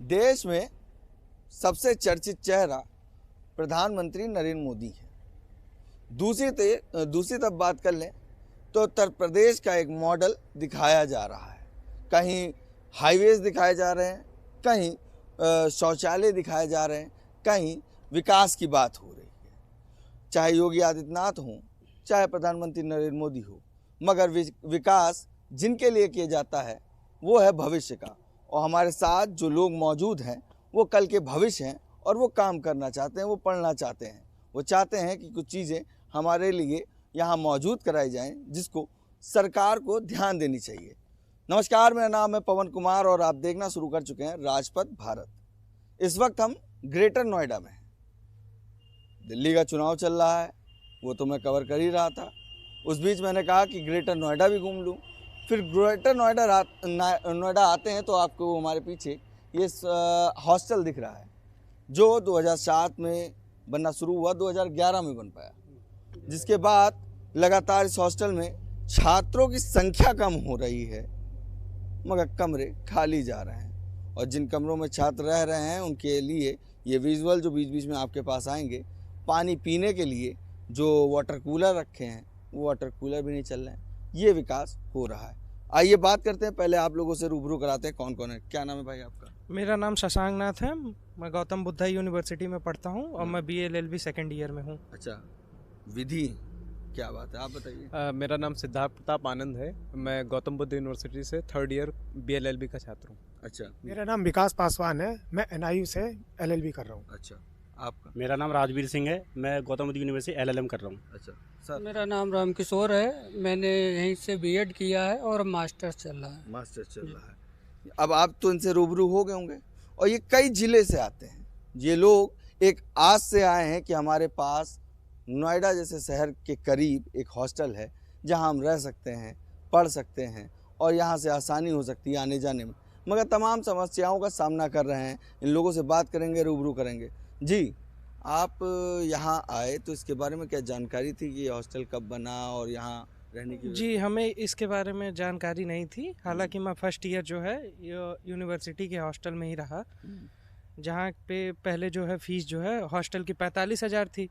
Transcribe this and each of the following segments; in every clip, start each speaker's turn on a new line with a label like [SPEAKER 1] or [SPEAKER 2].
[SPEAKER 1] देश में सबसे चर्चित चेहरा प्रधानमंत्री नरेंद्र मोदी है। दूसरी तरफ बात कर लें तो उत्तर प्रदेश का एक मॉडल दिखाया जा रहा है। कहीं हाईवेज दिखाए जा रहे हैं, कहीं शौचालय दिखाए जा रहे हैं, कहीं विकास की बात हो रही है। चाहे योगी आदित्यनाथ हों, चाहे प्रधानमंत्री नरेंद्र मोदी हो, मगर विकास जिनके लिए किया जाता है वो है भविष्य का। और हमारे साथ जो लोग मौजूद हैं वो कल के भविष्य हैं और वो काम करना चाहते हैं, वो पढ़ना चाहते हैं, वो चाहते हैं कि कुछ चीज़ें हमारे लिए यहाँ मौजूद कराई जाएं जिसको सरकार को ध्यान देनी चाहिए। नमस्कार, मेरा नाम है पवन कुमार और आप देखना शुरू कर चुके हैं राजपथ भारत। इस वक्त हम ग्रेटर नोएडा में हैं। दिल्ली का चुनाव चल रहा है, वो तो मैं कवर कर ही रहा था। उस बीच मैंने कहा कि ग्रेटर नोएडा भी घूम लूँ। फिर ग्रेटर नोएडा आते हैं तो आपको हमारे पीछे ये हॉस्टल दिख रहा है जो 2007 में बनना शुरू हुआ, 2011 में बन पाया, जिसके बाद लगातार इस हॉस्टल में छात्रों की संख्या कम हो रही है मगर कमरे खाली जा रहे हैं। और जिन कमरों में छात्र रह रहे हैं उनके लिए ये विजुअल जो बीच बीच में आपके पास आएंगे, पानी पीने के लिए जो वाटर कूलर रखे हैं वो वाटर कूलर भी नहीं चल रहे हैं। ये विकास हो रहा है। आइए बात करते हैं, पहले आप लोगों से रूबरू कराते हैं कौन कौन है। क्या नाम है भाई आपका?
[SPEAKER 2] मेरा नाम शशांक नाथ है। मैं गौतम बुद्धा यूनिवर्सिटी में पढ़ता हूँ और मैं BA LLB सेकेंड ईयर में हूँ।
[SPEAKER 1] अच्छा, विधि, क्या बात है, आप बताइए।
[SPEAKER 3] मेरा नाम सिद्धार्थ प्रताप आनंद है। मैं गौतम बुद्ध यूनिवर्सिटी से थर्ड ईयर BA LLB का छात्र हूँ।
[SPEAKER 1] अच्छा,
[SPEAKER 4] मेरा नाम विकास पासवान है। मैं NIU से LLB कर रहा हूँ।
[SPEAKER 1] अच्छा, आपका?
[SPEAKER 5] मेरा नाम राजवीर सिंह है। मैं गौतम बुद्ध यूनिवर्सिटी LLM कर रहा हूँ।
[SPEAKER 1] अच्छा सर।
[SPEAKER 6] मेरा नाम रामकिशोर है। मैंने यहीं से B.Ed किया है और मास्टर्स चल रहा है।
[SPEAKER 1] मास्टर चल रहा है। अब आप तो इनसे रूबरू हो गए होंगे और ये कई जिले से आते हैं। ये लोग एक आस से आए हैं कि हमारे पास नोएडा जैसे शहर के करीब एक हॉस्टल है जहां हम रह सकते हैं, पढ़ सकते हैं और यहाँ से आसानी हो सकती है आने जाने में, मगर तमाम समस्याओं का सामना कर रहे हैं। इन लोगों से बात करेंगे, रूबरू करेंगे। जी, आप यहाँ आए तो इसके बारे में क्या जानकारी थी कि ये हॉस्टल कब बना और यहाँ रहने की?
[SPEAKER 2] जी, हमें इसके बारे में जानकारी नहीं थी। हालांकि मैं फर्स्ट ईयर जो है यूनिवर्सिटी के हॉस्टल में ही रहा, जहाँ पे पहले जो है फीस जो है हॉस्टल की 45,000 थी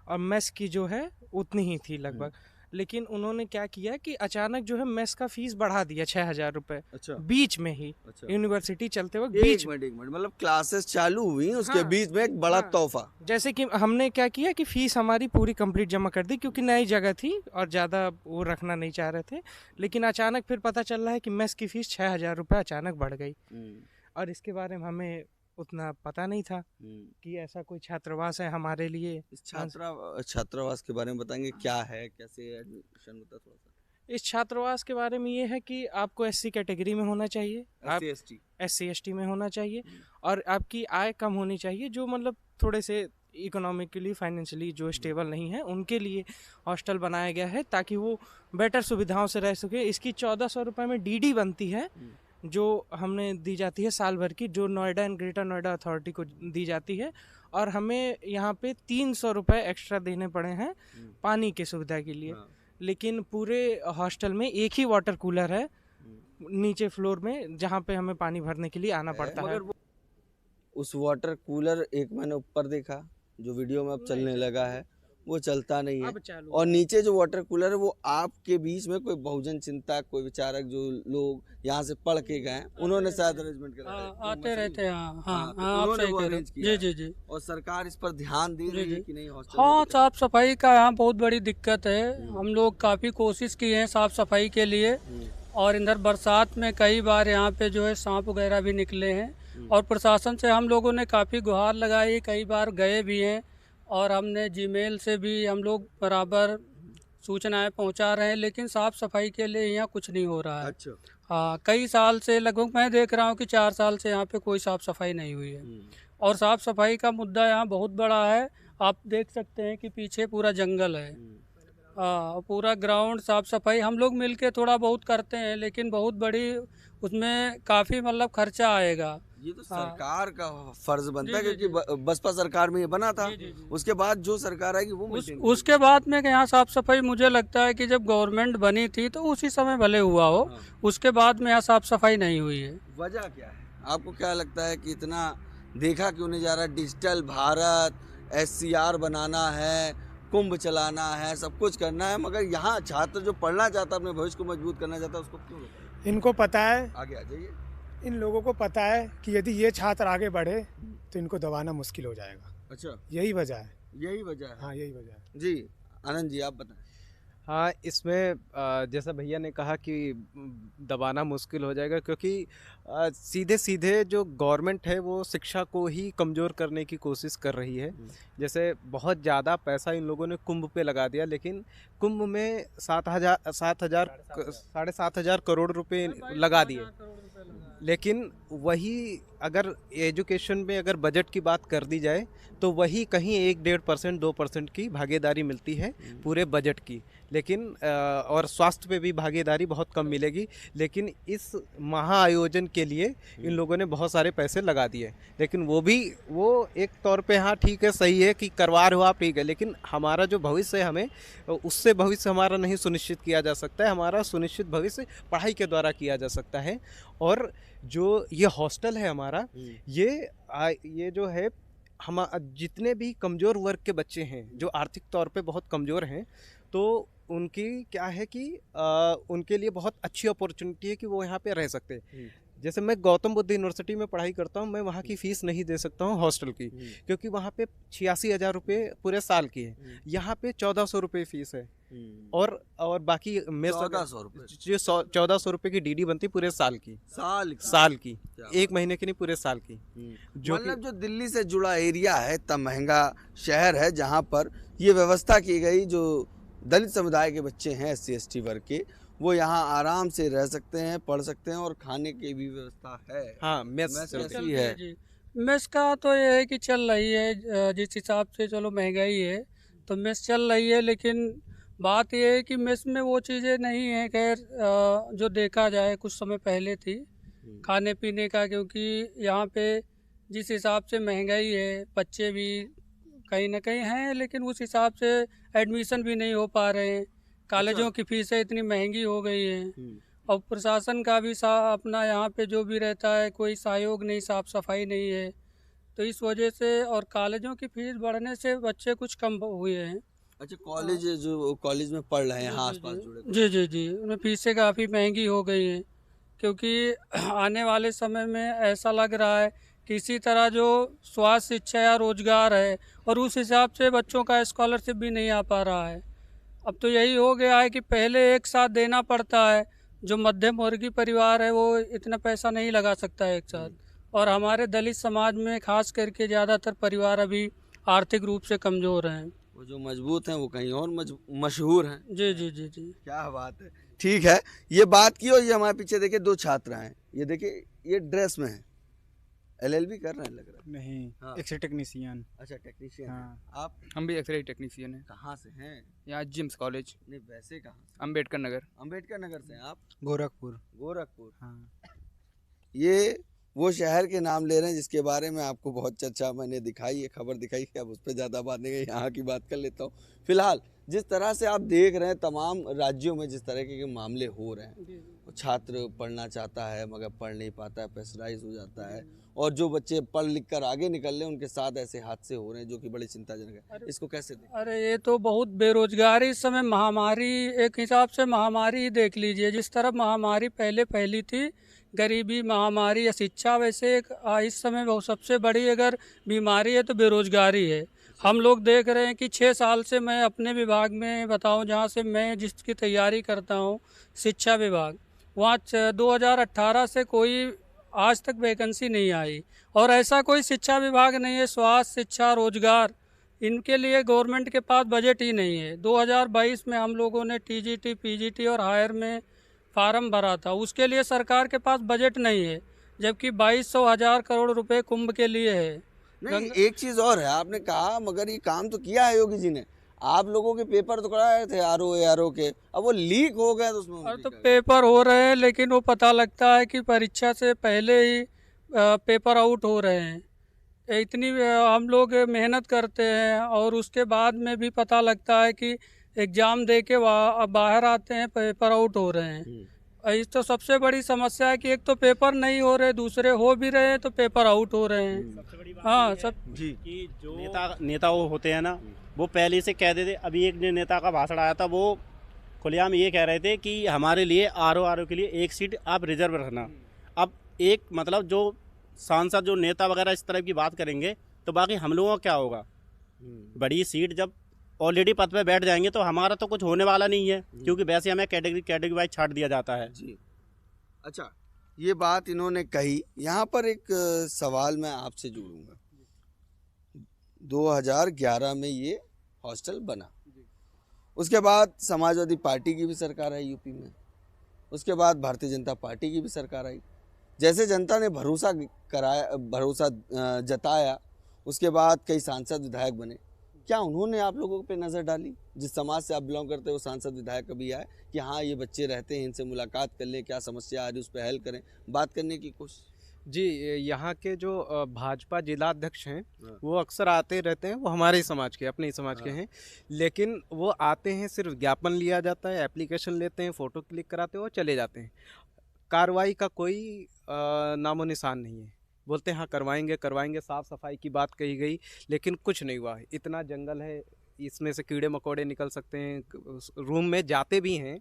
[SPEAKER 2] और मेस की जो है उतनी ही थी लगभग। लेकिन उन्होंने क्या किया कि अचानक जो है मेस का फीस बढ़ा दिया 6,000 रुपये।
[SPEAKER 1] अच्छा,
[SPEAKER 2] बीच में ही।
[SPEAKER 1] अच्छा,
[SPEAKER 2] यूनिवर्सिटी चलते वक्त
[SPEAKER 1] एक
[SPEAKER 2] बीच
[SPEAKER 1] मिनट मतलब क्लासेस चालू हुई उसके
[SPEAKER 2] हाँ,
[SPEAKER 1] बीच में एक बड़ा
[SPEAKER 2] हाँ,
[SPEAKER 1] तोहफा।
[SPEAKER 2] जैसे कि हमने क्या किया कि फीस हमारी पूरी कंप्लीट जमा कर दी क्योंकि नई जगह थी और ज़्यादा वो रखना नहीं चाह रहे थे। लेकिन अचानक फिर पता चल रहा है कि मेस की फीस 6,000 रुपये अचानक बढ़ गई और इसके बारे में हमें उतना पता नहीं था कि ऐसा कोई छात्रावास है हमारे लिए।
[SPEAKER 1] इस छात्रावास के बारे में बताएंगे, क्या है, कैसे एडमिशन होता है? थोड़ा सा
[SPEAKER 2] इस छात्रावास के बारे में ये है कि आपको SC कैटेगरी में होना चाहिए, आप SC ST में होना चाहिए और आपकी आय कम होनी चाहिए। जो मतलब थोड़े से इकोनॉमिकली फाइनेंशियली जो स्टेबल नहीं है उनके लिए हॉस्टल बनाया गया है ताकि वो बेटर सुविधाओं से रह सके। इसकी 1,400 रुपये में DD बनती है जो हमने दी जाती है साल भर की, जो Noida and greater Noida authority को दी जाती है। और हमें यहाँ पे 300 रुपये एक्स्ट्रा देने पड़े हैं पानी की सुविधा के लिए। लेकिन पूरे हॉस्टल में एक ही वाटर कूलर है नीचे फ्लोर में जहाँ पे हमें पानी भरने के लिए आना पड़ता है।
[SPEAKER 1] उस वाटर कूलर एक मैंने ऊपर देखा जो वीडियो में अब चलने लगा है, वो चलता नहीं है। और नीचे जो वाटर कूलर है वो आपके बीच में कोई बहुजन चिंतक, कोई विचारक जो लोग यहाँ से पढ़ के गए उन्होंने शायद अरेंजमेंट करा है।
[SPEAKER 6] आते रहते हैं।
[SPEAKER 1] उन्होंने वो अरेंज किया।
[SPEAKER 6] जी।
[SPEAKER 1] और सरकार इस पर ध्यान दे रही है कि नहीं?
[SPEAKER 6] हाँ, साफ सफाई का यहाँ बहुत बड़ी दिक्कत है। हम लोग काफी कोशिश किए हैं साफ सफाई के लिए और इधर बरसात में कई बार यहाँ पे जो है सांप वगैरह भी निकले हैं और प्रशासन से हम लोगों ने काफी गुहार लगाई, कई बार गए भी हैं और हमने जीमेल से भी हम लोग बराबर सूचनाएं पहुंचा रहे हैं, लेकिन साफ़ सफाई के लिए यहाँ कुछ नहीं हो रहा है।
[SPEAKER 1] अच्छा।
[SPEAKER 6] हाँ, कई साल से, लगभग मैं देख रहा हूँ कि 4 साल से यहाँ पे कोई साफ़ सफाई नहीं हुई है और साफ़ सफाई का मुद्दा यहाँ बहुत बड़ा है। आप देख सकते हैं कि पीछे पूरा जंगल है। पूरा ग्राउंड साफ़ सफाई हम लोग मिलके थोड़ा बहुत करते हैं, लेकिन बहुत बड़ी उसमें काफ़ी मतलब खर्चा आएगा।
[SPEAKER 1] ये तो सरकार का फर्ज बनता है क्योंकि बसपा सरकार में ये बना था। उसके बाद जो सरकार आएगी वो
[SPEAKER 6] उसके बाद में यहाँ साफ सफाई मुझे लगता है कि जब गवर्नमेंट बनी थी तो उसी समय भले हुआ हो, उसके बाद में यहाँ साफ सफाई नहीं हुई है।
[SPEAKER 1] वजह क्या है? आपको क्या लगता है कि इतना देखा क्यों नहीं जा रहा? डिजिटल भारत, SCR बनाना है, कुंभ चलाना है, सब कुछ करना है, मगर यहाँ छात्र जो पढ़ना चाहता है, अपने भविष्य को मजबूत करना चाहता है, उसको क्यों नहीं?
[SPEAKER 4] इनको पता है,
[SPEAKER 1] आगे आ जाइए।
[SPEAKER 4] इन लोगों को पता है कि यदि ये छात्र आगे बढ़े तो इनको दबाना मुश्किल हो जाएगा।
[SPEAKER 1] अच्छा,
[SPEAKER 4] यही वजह है।
[SPEAKER 1] यही वजह है।
[SPEAKER 4] हाँ, यही वजह है।
[SPEAKER 1] जी आनंद जी, आप बताएं।
[SPEAKER 3] हाँ, इसमें जैसा भैया ने कहा कि दबाना मुश्किल हो जाएगा, क्योंकि सीधे सीधे जो गवर्नमेंट है वो शिक्षा को ही कमज़ोर करने की कोशिश कर रही है। जैसे बहुत ज़्यादा पैसा इन लोगों ने कुंभ पे लगा दिया, लेकिन कुंभ में 7,500 करोड़ रुपए लगा दिए, लेकिन वही अगर एजुकेशन में अगर बजट की बात कर दी जाए तो वही कहीं 1-1.5%, 2% की भागीदारी मिलती है पूरे बजट की, लेकिन और स्वास्थ्य पे भी भागीदारी बहुत कम मिलेगी। लेकिन इस महाआयोजन के लिए इन लोगों ने बहुत सारे पैसे लगा दिए, लेकिन वो एक तौर पे हाँ ठीक है, सही है कि करवा रहे हो आप, ठीक है, लेकिन हमारा जो भविष्य है, हमें उससे भविष्य हमारा नहीं सुनिश्चित किया जा सकता है। हमारा सुनिश्चित भविष्य पढ़ाई के द्वारा किया जा सकता है। और जो ये हॉस्टल है हमारा, ये जो है, हम जितने भी कमज़ोर वर्ग के बच्चे हैं जो आर्थिक तौर पे बहुत कमज़ोर हैं, तो उनकी क्या है कि उनके लिए बहुत अच्छी अपॉर्चुनिटी है कि वो यहाँ पे रह सकते हैं। जैसे मैं गौतम बुद्ध यूनिवर्सिटी में पढ़ाई करता हूँ, मैं वहाँ की फ़ीस नहीं दे सकता हूँ हॉस्टल की, क्योंकि वहाँ पे 86,000 रुपये पूरे साल की है। यहाँ पे 1,400 रुपये फ़ीस है, और बाकी मेस
[SPEAKER 1] 1,400 रुपये,
[SPEAKER 3] जो 1,400 रुपये की DD बनती पूरे साल की, एक महीने की नहीं, पूरे साल की। जो
[SPEAKER 1] मतलब जो दिल्ली से जुड़ा एरिया है, इतना महंगा शहर है, जहाँ पर ये व्यवस्था की गई, जो दलित समुदाय के बच्चे हैं, SC/ST वर्ग के, वो यहाँ आराम से रह सकते हैं, पढ़ सकते हैं, और खाने की भी व्यवस्था है।
[SPEAKER 3] हाँ, मेस
[SPEAKER 1] कैसी है?
[SPEAKER 6] जी, मेस का तो ये है कि चल रही है, जिस हिसाब से चलो महंगाई है तो मेस चल रही है, लेकिन बात ये है कि मेस में वो चीज़ें नहीं है खैर जो देखा जाए कुछ समय पहले थी खाने पीने का, क्योंकि यहाँ पे जिस हिसाब से महंगाई है, बच्चे भी कहीं ना कहीं हैं, लेकिन उस हिसाब से एडमिशन भी नहीं हो पा रहे हैं। कॉलेजों की फीसें इतनी महंगी हो गई हैं, और प्रशासन का भी अपना यहाँ पे जो भी रहता है, कोई सहयोग नहीं, साफ सफाई नहीं है, तो इस वजह से और कॉलेजों की फीस बढ़ने से बच्चे कुछ कम हुए हैं।
[SPEAKER 1] अच्छा, कॉलेज जो कॉलेज में पढ़ रहे हैं यहाँ आसपास जुड़े,
[SPEAKER 6] जी जी जी, उनमें फीसें काफ़ी महंगी हो गई हैं, क्योंकि आने वाले समय में ऐसा लग रहा है कि इसी तरह जो स्वास्थ्य, शिक्षा या रोजगार है, और उस हिसाब से बच्चों का स्कॉलरशिप भी नहीं आ पा रहा है। अब तो यही हो गया है कि पहले एक साथ देना पड़ता है, जो मध्यम वर्गीय परिवार है वो इतना पैसा नहीं लगा सकता है एक साथ, और हमारे दलित समाज में खास करके ज़्यादातर परिवार अभी आर्थिक रूप से कमज़ोर हैं।
[SPEAKER 1] वो जो मजबूत हैं वो कहीं और मशहूर हैं।
[SPEAKER 6] जी जी जी जी,
[SPEAKER 1] क्या बात है। ठीक है, ये बात की, और ये हमारे पीछे देखिए 2 छात्र हैं, ये देखिए ये ड्रेस में है, LLB कर रहे हैं लग रहा है।
[SPEAKER 7] नहीं,
[SPEAKER 1] हाँ।
[SPEAKER 7] X-ray technician.
[SPEAKER 1] अच्छा, टेक्नीशियन
[SPEAKER 7] हाँ।
[SPEAKER 1] हैं आप?
[SPEAKER 8] हम भी एक्सरे टेक्नीशियन हैं।
[SPEAKER 1] कहाँ से हैं?
[SPEAKER 8] यहाँ जिम्स कॉलेज,
[SPEAKER 1] नहीं, वैसे कहाँ से?
[SPEAKER 8] अंबेडकर नगर।
[SPEAKER 1] अंबेडकर नगर से हैं आप?
[SPEAKER 7] गोरखपुर।
[SPEAKER 1] गोरखपुर।
[SPEAKER 7] हाँ।
[SPEAKER 1] ये वो शहर के नाम ले रहे हैं जिसके बारे में आपको बहुत चर्चा मैंने दिखाई है, खबर दिखाई है, अब उस पर ज़्यादा बात नहीं है, यहाँ की बात कर लेता हूँ। फिलहाल जिस तरह से आप देख रहे हैं तमाम राज्यों में जिस तरह के मामले हो रहे हैं, छात्र पढ़ना चाहता है मगर पढ़ नहीं पाता है, प्रेशराइज हो जाता है, और जो बच्चे पढ़ लिख कर आगे निकल रहे हैं उनके साथ ऐसे हादसे हो रहे हैं जो कि बड़ी चिंताजनक है। इसको कैसे देखें?
[SPEAKER 6] अरे ये तो बहुत बेरोजगारी इस समय महामारी, एक हिसाब से महामारी ही देख लीजिए। जिस तरह महामारी पहले फैली थी, गरीबी महामारी या शिक्षा, वैसे इस समय बहुत सबसे बड़ी अगर बीमारी है तो बेरोजगारी है। हम लोग देख रहे हैं कि 6 साल से मैं अपने विभाग में बताऊं, जहां से मैं जिसकी तैयारी करता हूं, शिक्षा विभाग, वहाँ 2018 से कोई आज तक वैकेंसी नहीं आई, और ऐसा कोई शिक्षा विभाग नहीं है, स्वास्थ्य, शिक्षा, रोजगार, इनके लिए गवर्नमेंट के पास बजट ही नहीं है। 2022 में हम लोगों ने TGT, PGT और हायर में फार्म भरा था, उसके लिए सरकार के पास बजट नहीं है, जबकि 22,000 करोड़ रुपए कुंभ के लिए है।
[SPEAKER 1] नहीं, एक चीज़ और है, आपने कहा मगर ये काम तो किया है योगी जी ने, आप लोगों के पेपर तो कराए थे RO के, अब वो लीक हो गए तो उसमें
[SPEAKER 6] अब तो पेपर हो रहे हैं, लेकिन वो पता लगता है कि परीक्षा से पहले ही पेपर आउट हो रहे हैं। इतनी हम लोग मेहनत करते हैं और उसके बाद में भी पता लगता है कि एग्ज़ाम दे के बाहर आते हैं, पेपर आउट हो रहे हैं। इस तो सबसे बड़ी समस्या है कि एक तो पेपर नहीं हो रहे, दूसरे हो भी रहे हैं तो पेपर आउट हो रहे हैं।
[SPEAKER 5] सबसे बड़ी बात
[SPEAKER 6] हाँ
[SPEAKER 5] ये है
[SPEAKER 6] सब
[SPEAKER 1] जी
[SPEAKER 5] कि जो नेता वो होते हैं ना, वो पहले से कह देते। अभी एक नेता का भाषण आया था, वो खुलेआम ये कह रहे थे कि हमारे लिए आरओ के लिए एक सीट आप रिजर्व रखना। अब एक मतलब जो सांसद जो नेता वगैरह इस तरह की बात करेंगे तो बाकी हम लोगों का क्या होगा। बड़ी सीट जब ऑलरेडी पद पे बैठ जाएंगे तो हमारा तो कुछ होने वाला नहीं है, क्योंकि वैसे हमें कैटेगरी वाइज छाट दिया जाता है।
[SPEAKER 1] जी। अच्छा, ये बात इन्होंने कही। यहाँ पर एक सवाल मैं आपसे जोड़ूंगा। 2011 में ये हॉस्टल बना, उसके बाद समाजवादी पार्टी की भी सरकार आई यूपी में, उसके बाद भारतीय जनता पार्टी की भी सरकार आई। जैसे जनता ने भरोसा जताया, उसके बाद कई सांसद विधायक बने। क्या उन्होंने आप लोगों पे नज़र डाली? जिस समाज से आप बिलोंग करते हो, सांसद विधायक कभी आए कि हाँ ये बच्चे रहते हैं, इनसे मुलाकात कर लें, क्या समस्या आ रही है उस पर हल करें, बात करने की कोशिश?
[SPEAKER 3] जी, यहाँ के जो भाजपा जिलाध्यक्ष हैं वो अक्सर आते रहते हैं। वो हमारे ही समाज के, अपने ही समाज के हैं, लेकिन वो आते हैं, सिर्फ ज्ञापन लिया जाता है, एप्लीकेशन लेते हैं, फ़ोटो क्लिक कराते हैं और चले जाते हैं। कार्रवाई का कोई नामो निशान नहीं है। बोलते हैं हाँ करवाएंगे, साफ़ सफाई की बात कही गई, लेकिन कुछ नहीं हुआ। इतना जंगल है, इसमें से कीड़े मकोड़े निकल सकते हैं, रूम में जाते भी हैं,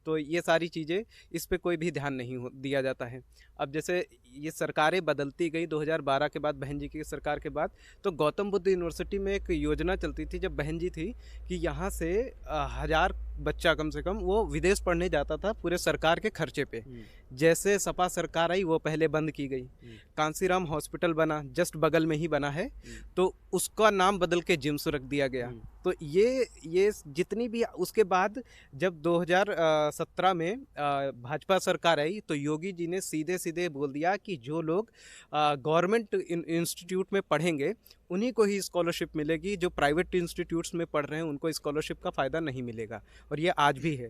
[SPEAKER 3] तो ये सारी चीज़ें, इस पे कोई भी ध्यान नहीं दिया जाता है। अब जैसे ये सरकारें बदलती गई 2012 के बाद, बहन जी की सरकार के बाद, तो गौतम बुद्ध यूनिवर्सिटी में एक योजना चलती थी जब बहन जी थी कि यहाँ से 1000 बच्चा कम से कम वो विदेश पढ़ने जाता था पूरे सरकार के खर्चे पे। जैसे सपा सरकार आई वो पहले बंद की गई। कांसीराम हॉस्पिटल बना, जस्ट बगल में ही बना है, तो उसका नाम बदल के जिम्स रख दिया गया। तो ये जितनी भी, उसके बाद जब 2017 में भाजपा सरकार आई तो योगी जी ने सीधे सीधे बोल दिया कि जो लोग गवर्नमेंट इंस्टीट्यूट में पढ़ेंगे उन्हीं को ही स्कॉलरशिप मिलेगी, जो प्राइवेट इंस्टीट्यूट्स में पढ़ रहे हैं उनको स्कॉलरशिप का फ़ायदा नहीं मिलेगा। और ये आज भी है।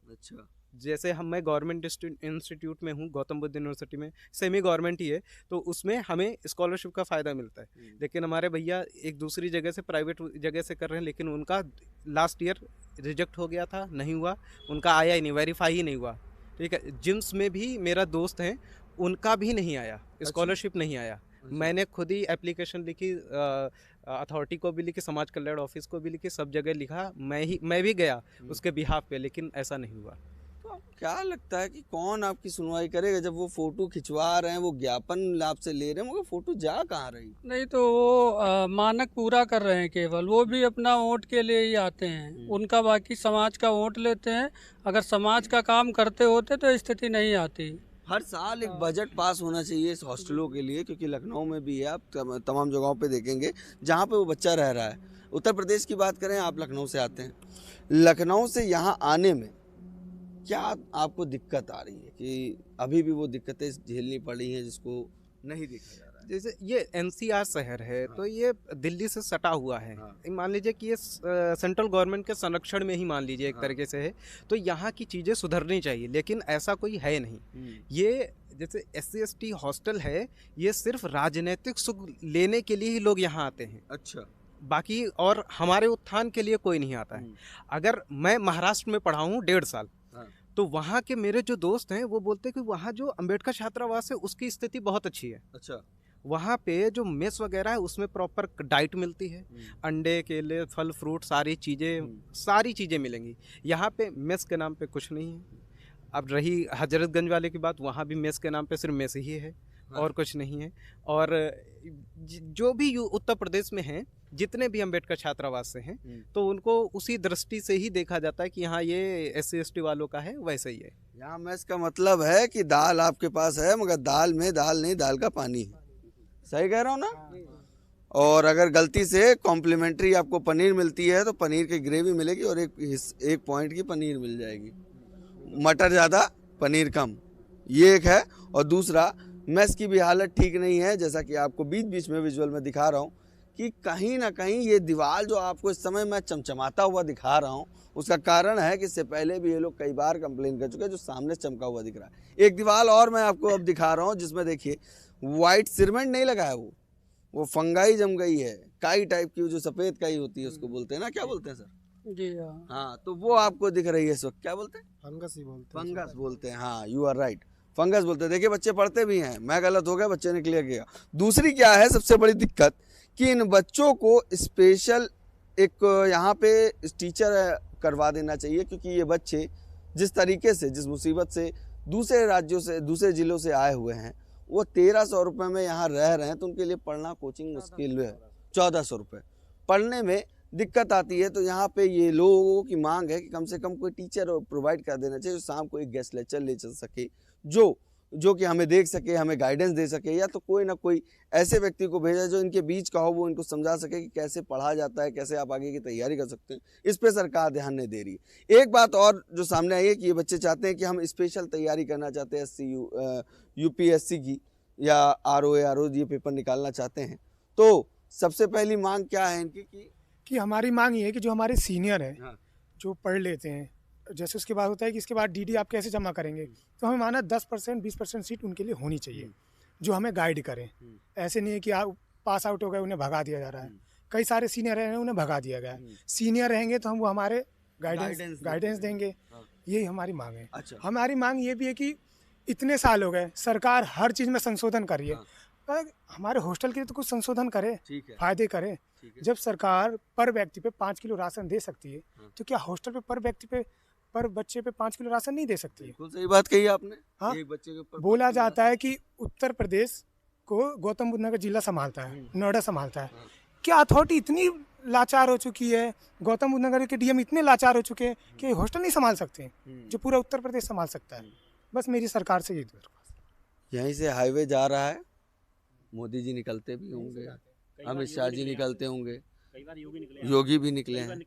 [SPEAKER 1] अच्छा,
[SPEAKER 3] जैसे मैं गवर्नमेंट इंस्टीट्यूट में हूँ, गौतम बुद्ध यूनिवर्सिटी में, सेमी गवर्नमेंट ही है, तो उसमें हमें स्कॉलरशिप का फ़ायदा मिलता है। लेकिन हमारे भैया एक दूसरी जगह से, प्राइवेट जगह से कर रहे हैं, लेकिन उनका लास्ट ईयर रिजेक्ट हो गया था, नहीं हुआ, उनका आया ही नहीं, वेरीफाई ही नहीं हुआ। ठीक है, जिम्स में भी मेरा दोस्त हैं, उनका भी नहीं आया, स्कॉलरशिप नहीं आया। मैंने खुद ही एप्लीकेशन लिखी, अथॉरिटी को भी लिखी, समाज कल्याण ऑफिस को भी लिखी, सब जगह लिखा, मैं भी गया उसके बिहाफ पे, लेकिन ऐसा नहीं हुआ।
[SPEAKER 1] तो क्या लगता है कि कौन आपकी सुनवाई करेगा? जब वो फोटो खिंचवा रहे हैं, वो ज्ञापन आपसे ले रहे हैं, मगर फोटो जा कहाँ रही?
[SPEAKER 6] नहीं तो वो मानक पूरा कर रहे हैं केवल, वो भी अपना वोट के लिए ही आते हैं, उनका बाकी समाज का वोट लेते हैं। अगर समाज का काम करते होते तो स्थिति नहीं आती।
[SPEAKER 1] हर साल एक बजट पास होना चाहिए इस हॉस्टलों के लिए, क्योंकि लखनऊ में भी है, आप तमाम जगहों पे देखेंगे जहाँ पे वो बच्चा रह रहा है। उत्तर प्रदेश की बात करें, आप लखनऊ से आते हैं, लखनऊ से यहाँ आने में क्या आपको दिक्कत आ रही है कि अभी भी वो दिक्कतें झेलनी पड़ रही हैं जिसको नहीं देखा जा रहा है?
[SPEAKER 3] जैसे ये एनसीआर शहर है, तो ये दिल्ली से सटा हुआ है। मान लीजिए कि ये सेंट्रल गवर्नमेंट के संरक्षण में ही मान लीजिए एक तरीके से है, तो यहाँ की चीज़ें सुधरनी चाहिए, लेकिन ऐसा कोई है नहीं। ये जैसे SC/ST हॉस्टल है, ये सिर्फ राजनीतिक सुख लेने के लिए ही लोग यहाँ आते हैं।
[SPEAKER 1] अच्छा,
[SPEAKER 3] बाकी और हमारे उत्थान के लिए कोई नहीं आता है। अगर मैं महाराष्ट्र में पढ़ा हूँ 1.5 साल, तो वहाँ के मेरे जो दोस्त हैं वो बोलते हैं कि वहाँ जो अंबेडकर छात्रावास है उसकी स्थिति बहुत अच्छी है।
[SPEAKER 1] अच्छा,
[SPEAKER 3] वहाँ पे जो मेस वगैरह है उसमें प्रॉपर डाइट मिलती है, अंडे, केले, फल फ्रूट, सारी चीज़ें मिलेंगी। यहाँ पे मेस के नाम पे कुछ नहीं है। अब रही हजरतगंज वाले की बात, वहाँ भी मेस के नाम पे सिर्फ मेस ही है और कुछ नहीं है। और जो भी उत्तर प्रदेश में हैं, जितने भी अंबेडकर छात्रावास से हैं, तो उनको उसी दृष्टि से ही देखा जाता है कि हाँ ये SC/ST वालों का है, वैसे ही है।
[SPEAKER 1] यहाँ मेस का मतलब है कि दाल आपके पास है, मगर दाल में दाल नहीं, दाल का पानी है। सही कह रहा हूँ ना? और अगर गलती से कॉम्प्लीमेंट्री आपको पनीर मिलती है तो पनीर की ग्रेवी मिलेगी और एक पॉइंट की पनीर मिल जाएगी, मटर ज़्यादा पनीर कम, ये एक है। और दूसरा, मेस की भी हालत ठीक नहीं है, जैसा कि आपको बीच बीच में विजुअल में दिखा रहा हूँ कि कहीं ना कहीं ये दीवार जो आपको इस समय मैं चमचमाता हुआ दिखा रहा हूँ, उसका कारण है कि इससे पहले भी ये लोग कई बार कंप्लेन कर चुके हैं, जो सामने चमका हुआ दिख रहा है। एक दीवार और मैं आपको अब दिखा रहा हूँ जिसमें देखिए वाइट सीमेंट नहीं लगा है, वो फंगाई जम गई है, काई टाइप की, जो सफ़ेद काई होती है उसको बोलते हैं ना, क्या बोलते हैं सर?
[SPEAKER 6] जी हाँ।
[SPEAKER 1] हाँ, तो वो आपको दिख रही है इस वक्त, क्या बोलते हैं?
[SPEAKER 4] फंगस ही बोलते
[SPEAKER 1] फंगस बोलते हैं, हाँ यू आर राइट, फंगस बोलते हैं। देखिए बच्चे पढ़ते भी हैं, मैं गलत हो गया, बच्चे ने क्लियर किया। दूसरी क्या है सबसे बड़ी दिक्कत कि इन बच्चों को स्पेशल एक यहाँ पे टीचर करवा देना चाहिए, क्योंकि ये बच्चे जिस तरीके से, जिस मुसीबत से दूसरे राज्यों से, दूसरे ज़िलों से आए हुए हैं, वो 1300 रुपये में यहाँ रह रहे हैं, तो उनके लिए पढ़ना कोचिंग मुश्किल है। 1400 रुपये पढ़ने में दिक्कत आती है। तो यहाँ पे ये लोगों की मांग है कि कम से कम कोई टीचर प्रोवाइड कर देना चाहिए, जो शाम को एक गेस्ट लेक्चर ले चल सके, जो कि हमें देख सके, हमें गाइडेंस दे सके, या तो कोई ना कोई ऐसे व्यक्ति को भेजा जो इनके बीच का हो, वो इनको समझा सके कि कैसे पढ़ा जाता है, कैसे आप आगे की तैयारी कर सकते हैं। इस पे सरकार ध्यान नहीं दे रही है। एक बात और जो सामने आई है कि ये बच्चे चाहते हैं कि हम स्पेशल तैयारी करना चाहते हैं, यूपीएससी की या आरओ ये पेपर निकालना चाहते हैं। तो सबसे पहली मांग क्या है इनकी
[SPEAKER 4] कि हमारी मांग ये है कि जो हमारे सीनियर हैं,
[SPEAKER 1] हाँ।
[SPEAKER 4] जो पढ़ लेते हैं, जैसे उसके बाद होता है कि इसके बाद डीडी आप कैसे जमा करेंगे, तो हमें माना 10% 20% सीट उनके लिए होनी चाहिए जो हमें गाइड करें। ऐसे नहीं है कि आप पास आउट हो गए उन्हें भगा दिया जा रहा है। कई सारे सीनियर हैं उन्हें भगा दिया गया है। सीनियर रहेंगे तो हम वो हमारे गाइडेंस देंगे। यही हमारी मांग है।
[SPEAKER 1] अच्छा।
[SPEAKER 4] हमारी मांग ये भी है कि इतने साल हो गए, सरकार हर चीज़ में संशोधन कर रही है, पर हमारे हॉस्टल के लिए तो कुछ संशोधन करे,
[SPEAKER 1] ठीक है,
[SPEAKER 4] फायदे करे।
[SPEAKER 1] ठीक है।
[SPEAKER 4] जब सरकार पर व्यक्ति पे 5 किलो राशन दे सकती है, तो क्या हॉस्टल पे पर व्यक्ति पे, पर बच्चे पे 5 किलो राशन नहीं दे सकती है?
[SPEAKER 1] बिल्कुल सही बात कही आपने।
[SPEAKER 4] हाँ,
[SPEAKER 1] एक बच्चे के ऊपर
[SPEAKER 4] बोला जाता है कि उत्तर प्रदेश को गौतम बुद्ध नगर जिला संभालता है, नोएडा संभालता है। क्या अथॉरिटी इतनी लाचार हो चुकी है, गौतम बुद्ध नगर के डीएम इतने लाचार हो चुके हैं कि हॉस्टल नहीं संभाल सकते, जो पूरा उत्तर प्रदेश संभाल सकता है? बस मेरी सरकार से ये दरख्वास्त है।
[SPEAKER 1] यहीं से हाईवे जा रहा है, मोदी जी निकलते भी होंगे, अमित शाह जी निकलते होंगे, योगी भी निकले हैं,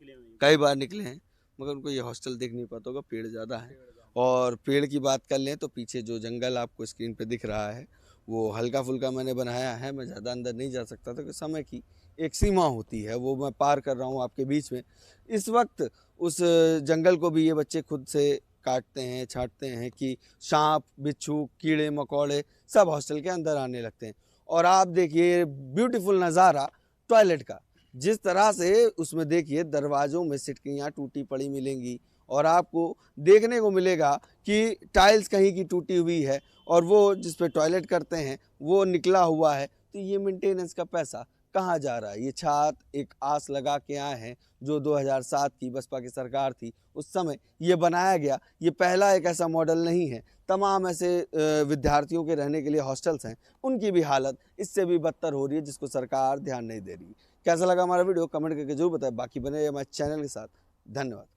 [SPEAKER 1] कई बार निकले हैं, मगर उनको ये हॉस्टल देख नहीं पाता होगा, पेड़ ज़्यादा है। और पेड़ की बात कर लें तो पीछे जो जंगल आपको स्क्रीन पे दिख रहा है वो हल्का फुल्का मैंने बनाया है, मैं ज़्यादा अंदर नहीं जा सकता था क्योंकि समय की एक सीमा होती है, वो मैं पार कर रहा हूँ आपके बीच में। इस वक्त उस जंगल को भी ये बच्चे खुद से काटते हैं, छांटते हैं कि सांप, बिच्छू, कीड़े मकोड़े सब हॉस्टल के अंदर आने लगते हैं। और आप देखिए ब्यूटीफुल नज़ारा टॉयलेट का, जिस तरह से उसमें देखिए दरवाज़ों में सिटकियाँ टूटी पड़ी मिलेंगी और आपको देखने को मिलेगा कि टाइल्स कहीं की टूटी हुई है और वो जिस पे टॉयलेट करते हैं वो निकला हुआ है। तो ये मेंटेनेंस का पैसा कहाँ जा रहा है? ये छात्र एक आस लगा के आए हैं जो 2007 की बसपा की सरकार थी उस समय ये बनाया गया। ये पहला एक ऐसा मॉडल नहीं है, तमाम ऐसे विद्यार्थियों के रहने के लिए हॉस्टल्स हैं, उनकी भी हालत इससे भी बदतर हो रही है जिसको सरकार ध्यान नहीं दे रही। कैसा लगा हमारा वीडियो कमेंट करके जरूर बताएं। बाकी बने हमारे चैनल के साथ। धन्यवाद।